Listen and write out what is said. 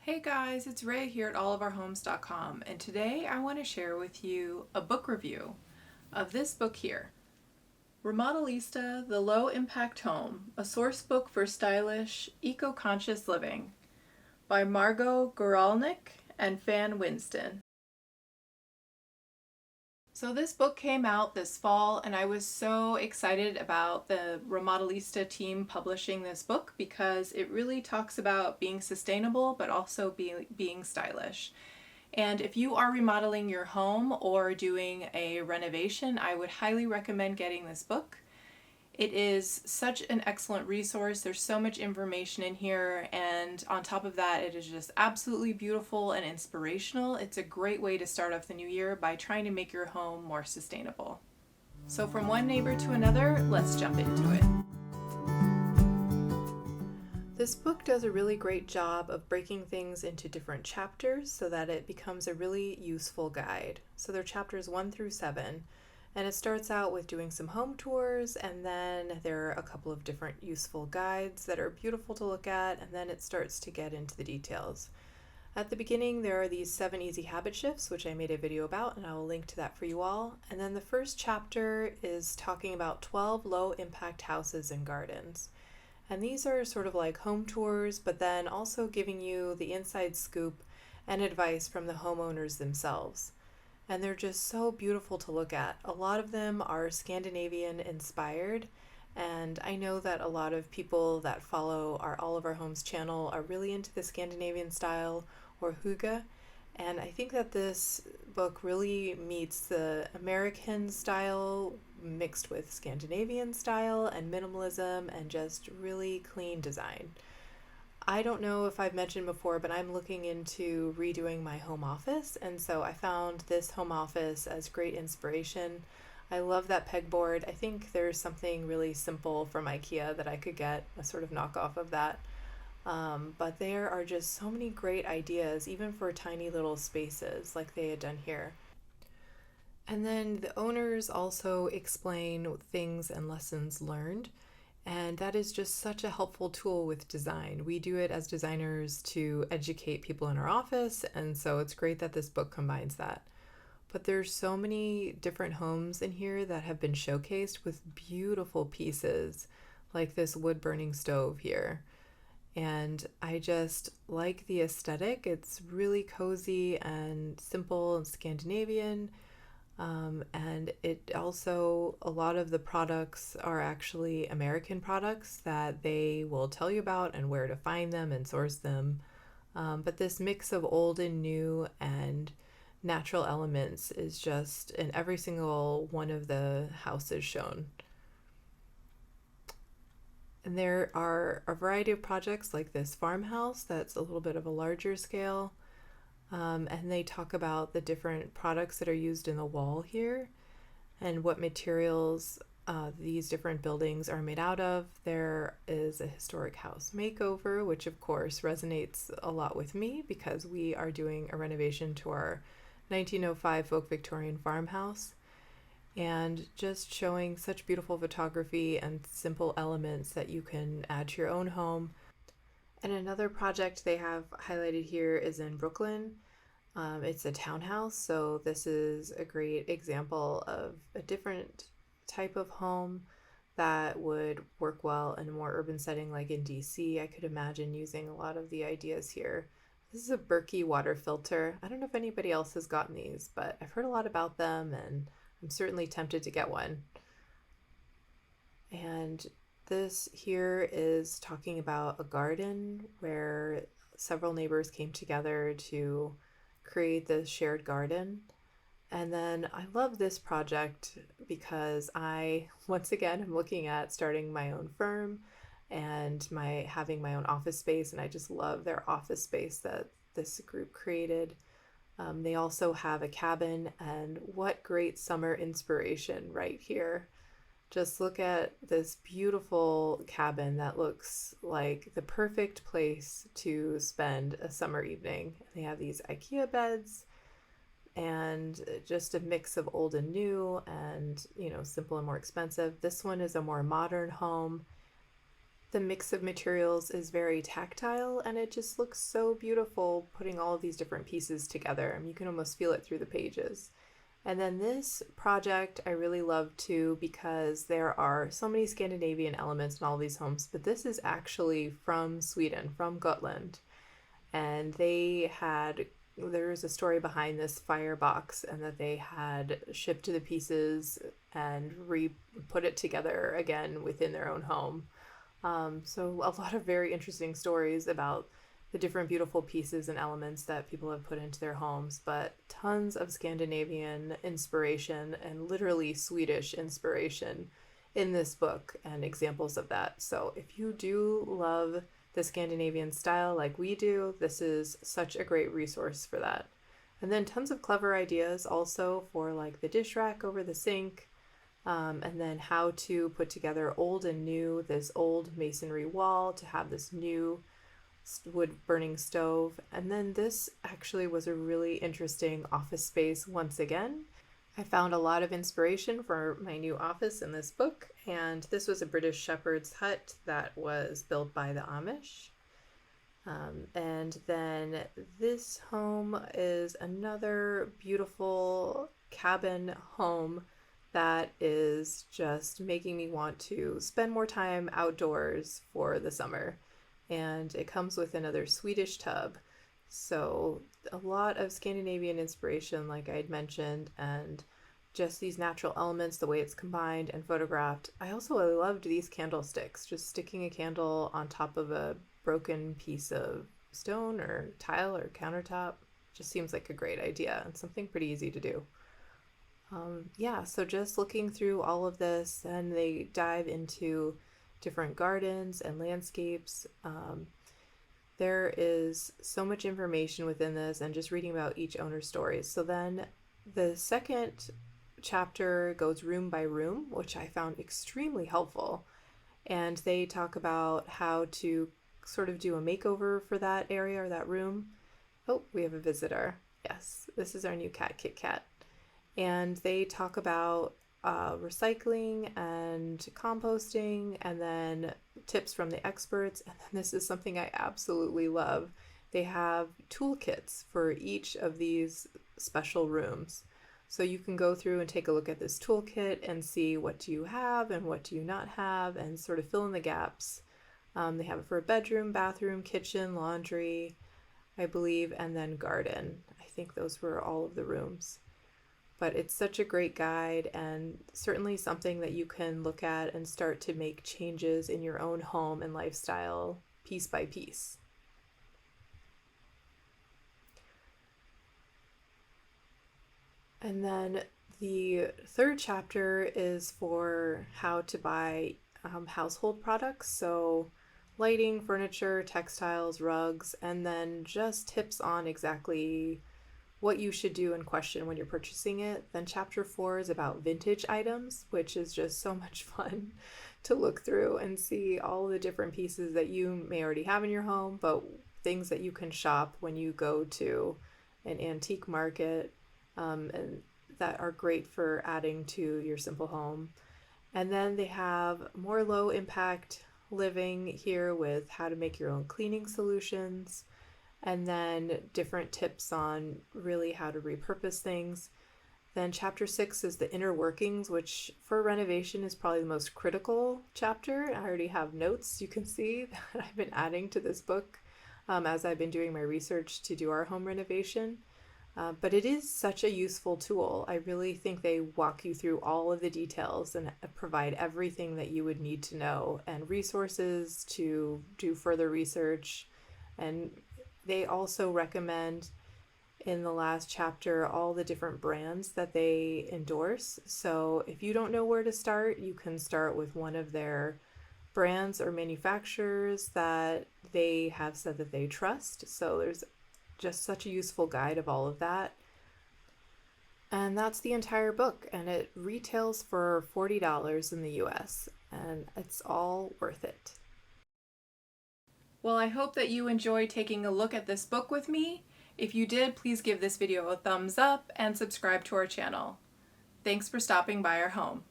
Hey guys, it's Ray here at allofourhomes.com, and today I want to share with you a book review of this book here, Remodelista, The Low Impact Home, a source book for stylish, eco-conscious living by Margot Guralnick and Fan Winston. So this book came out this fall, and I was so excited about the Remodelista team publishing this book because it really talks about being sustainable but also being stylish. And if you are remodeling your home or doing a renovation, I would highly recommend getting this book. It is such an excellent resource. There's so much information in here, and on top of that, it is just absolutely beautiful and inspirational. It's a great way to start off the new year by trying to make your home more sustainable. So from one neighbor to another, let's jump into it. This book does a really great job of breaking things into different chapters so that it becomes a really useful guide. So they're chapters 1 through 7. And it starts out with doing some home tours, and then there are a couple of different useful guides that are beautiful to look at, and then it starts to get into the details. At the beginning, there are these 7 easy habit shifts, which I made a video about, and I will link to that for you all. And then the first chapter is talking about 12 low-impact houses and gardens. And these are sort of like home tours, but then also giving you the inside scoop and advice from the homeowners themselves. And they're just so beautiful to look at. A lot of them are Scandinavian inspired, and I know that a lot of people that follow our All of Our Homes channel are really into the Scandinavian style or hygge, and I think that this book really meets the American style mixed with Scandinavian style and minimalism and just really clean design. I don't know if I've mentioned before, but I'm looking into redoing my home office, and so I found this home office as great inspiration. I love that pegboard. I think there's something really simple from IKEA that I could get, a sort of knockoff of that. But there are just so many great ideas, even for tiny little spaces like they had done here. And then the owners also explain things and lessons learned. And that is just such a helpful tool with design. We do it as designers to educate people in our office, and so it's great that this book combines that. But there's so many different homes in here that have been showcased with beautiful pieces, like this wood burning stove here. And I just like the aesthetic. It's really cozy and simple and Scandinavian. And it also, a lot of the products are actually American products that they will tell you about and where to find them and source them. But this mix of old and new and natural elements is just in every single one of the houses shown. And there are a variety of projects like this farmhouse that's a little bit of a larger scale. And they talk about the different products that are used in the wall here and what materials these different buildings are made out of. There is a historic house makeover, which of course resonates a lot with me because we are doing a renovation to our 1905 folk Victorian farmhouse, and just showing such beautiful photography and simple elements that you can add to your own home. And another project they have highlighted here is in Brooklyn. It's a townhouse, so this is a great example of a different type of home that would work well in a more urban setting like in DC. I could imagine using a lot of the ideas here. This is a Berkey water filter. I don't know if anybody else has gotten these, but I've heard a lot about them and I'm certainly tempted to get one. And this here is talking about a garden where several neighbors came together to create this shared garden. And then I love this project because I, once again, am looking at starting my own firm and having my own office space, and I just love their office space that this group created. They also have a cabin, and what great summer inspiration right here. Just look at this beautiful cabin that looks like the perfect place to spend a summer evening. They have these IKEA beds and just a mix of old and new and, simple and more expensive. This one is a more modern home. The mix of materials is very tactile and it just looks so beautiful putting all of these different pieces together. I mean, you can almost feel it through the pages. And then this project I really love too because there are so many Scandinavian elements in all these homes, but this is actually from Sweden, from Gotland. And there's a story behind this firebox and that they had shipped to the pieces and put it together again within their own home. So a lot of very interesting stories about the different beautiful pieces and elements that people have put into their homes, but tons of Scandinavian inspiration and literally Swedish inspiration in this book and examples of that. So if you do love the Scandinavian style like we do, this is such a great resource for that. And then tons of clever ideas also for like the dish rack over the sink, and then how to put together old and new, this old masonry wall to have this new wood burning stove. And then this actually was a really interesting office space once again. I found a lot of inspiration for my new office in this book, and this was a British shepherd's hut that was built by the Amish. And then this home is another beautiful cabin home that is just making me want to spend more time outdoors for the summer. And it comes with another Swedish tub. So a lot of Scandinavian inspiration, like I'd mentioned, and just these natural elements, the way it's combined and photographed. I also loved these candlesticks, just sticking a candle on top of a broken piece of stone or tile or countertop. Just seems like a great idea and something pretty easy to do. Yeah, so just looking through all of this, and they dive into different gardens and landscapes. There is so much information within this and just reading about each owner's stories. So then the second chapter goes room by room, which I found extremely helpful. And they talk about how to sort of do a makeover for that area or that room. Oh, we have a visitor. Yes, this is our new cat, Kit Kat. And they talk about recycling and composting, and then tips from the experts. And then this is something I absolutely love. They have toolkits for each of these special rooms. So you can go through and take a look at this toolkit and see what do you have and what do you not have and sort of fill in the gaps. They have it for a bedroom, bathroom, kitchen, laundry, I believe, and then garden. I think those were all of the rooms. But it's such a great guide and certainly something that you can look at and start to make changes in your own home and lifestyle piece by piece. And then the third chapter is for how to buy household products. So lighting, furniture, textiles, rugs, and then just tips on exactly what you should do and question when you're purchasing it. Then chapter 4 is about vintage items, which is just so much fun to look through and see all the different pieces that you may already have in your home, but things that you can shop when you go to an antique market, and that are great for adding to your simple home. And then they have more low impact living here with how to make your own cleaning solutions, and then different tips on really how to repurpose things. Then chapter 6 is the inner workings, which for renovation is probably the most critical chapter. I already have notes you can see that I've been adding to this book as I've been doing my research to do our home renovation. But it is such a useful tool. I really think they walk you through all of the details and provide everything that you would need to know and resources to do further research. And they also recommend in the last chapter all the different brands that they endorse. So if you don't know where to start, you can start with one of their brands or manufacturers that they have said that they trust. So there's just such a useful guide of all of that. And that's the entire book, and it retails for $40 in the US, and it's all worth it. Well, I hope that you enjoyed taking a look at this book with me. If you did, please give this video a thumbs up and subscribe to our channel. Thanks for stopping by our home.